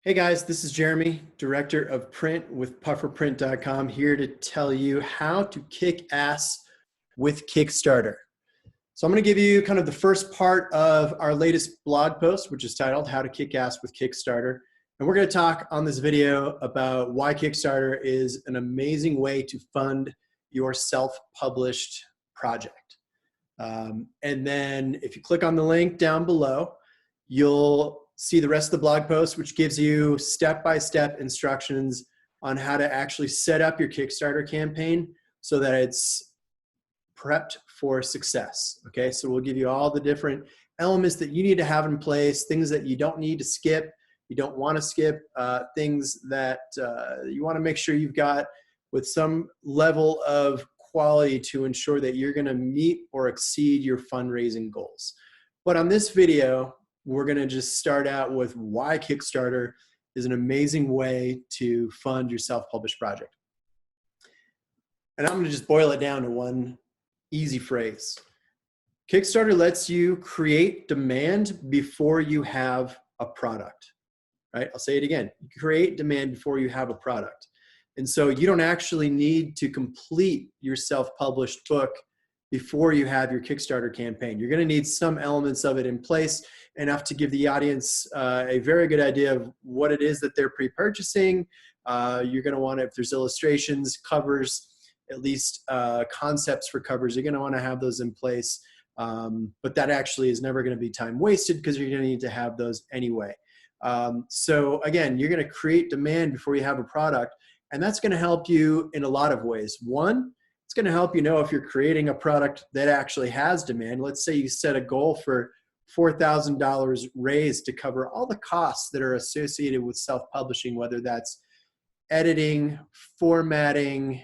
Hey guys, this is Jeremy, Director of Print with Pufferprint.com, here to tell you how to kick ass with Kickstarter. So I'm going to give you kind of the first part of our latest blog post, which is titled How to Kick Ass with Kickstarter. And we're going to talk on this video about why Kickstarter is an amazing way to fund your self-published project. And then if you click on the link down below, you'll see the rest of the blog post, which gives you step-by-step instructions on how to actually set up your Kickstarter campaign so that it's prepped for success. Okay, so we'll give you all the different elements that you need to have in place, things that you don't need to skip, you don't want to skip, things that you want to make sure you've got with some level of quality to ensure that you're going to meet or exceed your fundraising goals. But on this video, we're going to just start out with why Kickstarter is an amazing way to fund your self-published project. And I'm going to just boil it down to one easy phrase. Kickstarter lets you create demand before you have a product, right? I'll say it again. You create demand before you have a product. And so you don't actually need to complete your self-published book before you have your Kickstarter campaign. You're going to need some elements of it in place, enough to give the audience a very good idea of what it is that they're pre-purchasing. You're going to want to, if there's illustrations, covers, at least concepts for covers, you're going to want to have those in place. But that actually is never going to be time wasted because you're going to need to have those anyway. So again, you're going to create demand before you have a product, and that's going to help you in a lot of ways. One, it's going to help you know if you're creating a product that actually has demand. Let's say you set a goal for $4,000 raised to cover all the costs that are associated with self-publishing, whether that's editing, formatting,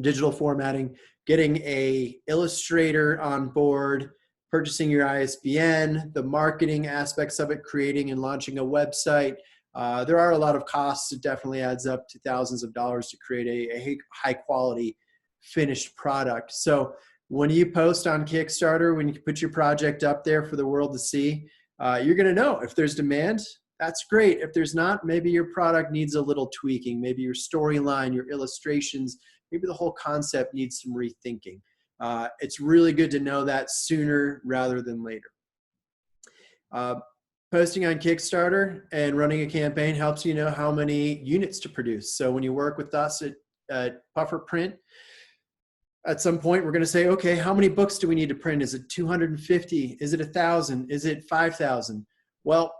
digital formatting, getting a illustrator on board, purchasing your ISBN, the marketing aspects of it, creating and launching a website. There are a lot of costs. It definitely adds up to thousands of dollars to create a high quality finished product. So when you post on Kickstarter, when you put your project up there for the world to see, you're going to know if there's demand. That's great. If there's not, maybe your product needs a little tweaking. Maybe your storyline, your illustrations, maybe the whole concept needs some rethinking. It's really good to know that sooner rather than later. Posting on Kickstarter and running a campaign helps you know how many units to produce. So when you work with us at Pufferprint, at some point we're going to say, okay, how many books do we need to print? Is it 250? Is it 1,000? Is it 5,000? Well,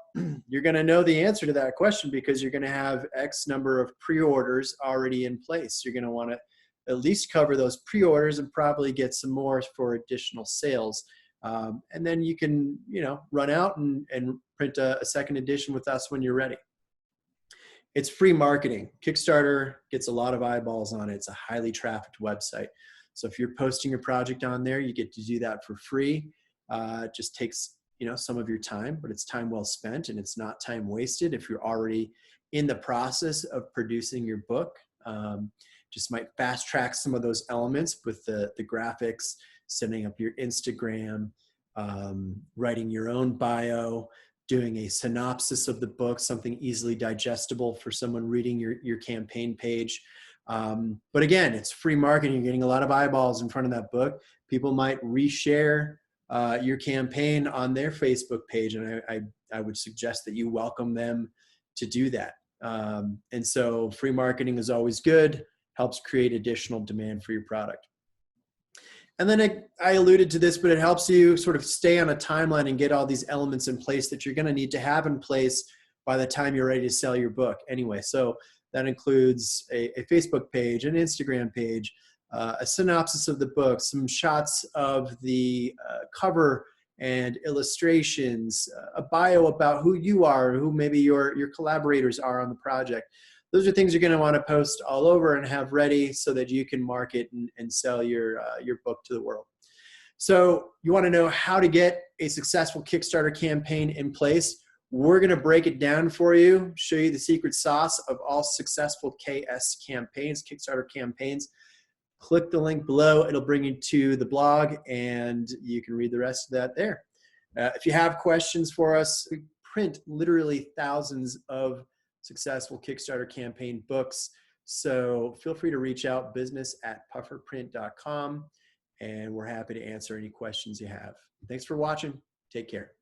you're going to know the answer to that question because you're going to have X number of pre-orders already in place. You're going to want to at least cover those pre-orders and probably get some more for additional sales. And then you can, run out and print a second edition with us when you're ready. It's free marketing. Kickstarter gets a lot of eyeballs on it. It's a highly trafficked website. So if you're posting your project on there, you get to do that for free. It just takes, some of your time, but it's time well spent and it's not time wasted if you're already in the process of producing your book. Just might fast track some of those elements with the graphics, setting up your Instagram, writing your own bio, doing a synopsis of the book, something easily digestible for someone reading your campaign page. But again, it's free marketing. You're getting a lot of eyeballs in front of that book. People might reshare your campaign on their Facebook page, and I would suggest that you welcome them to do that. And so free marketing is always good, helps create additional demand for your product. And then I alluded to this, but it helps you sort of stay on a timeline and get all these elements in place that you're going to need to have in place by the time you're ready to sell your book anyway. So that includes a Facebook page, an Instagram page, a synopsis of the book, some shots of the cover and illustrations, a bio about who you are, who maybe your collaborators are on the project. Those are things you're going to want to post all over and have ready so that you can market and sell your book to the world. So you want to know how to get a successful Kickstarter campaign in place. We're going to break it down for you, show you the secret sauce of all successful KS campaigns, Kickstarter campaigns. Click the link below. It'll bring you to the blog, and you can read the rest of that there. If you have questions for us, we print literally thousands of successful Kickstarter campaign books. So feel free to reach out, business@pufferprint.com, and we're happy to answer any questions you have. Thanks for watching. Take care.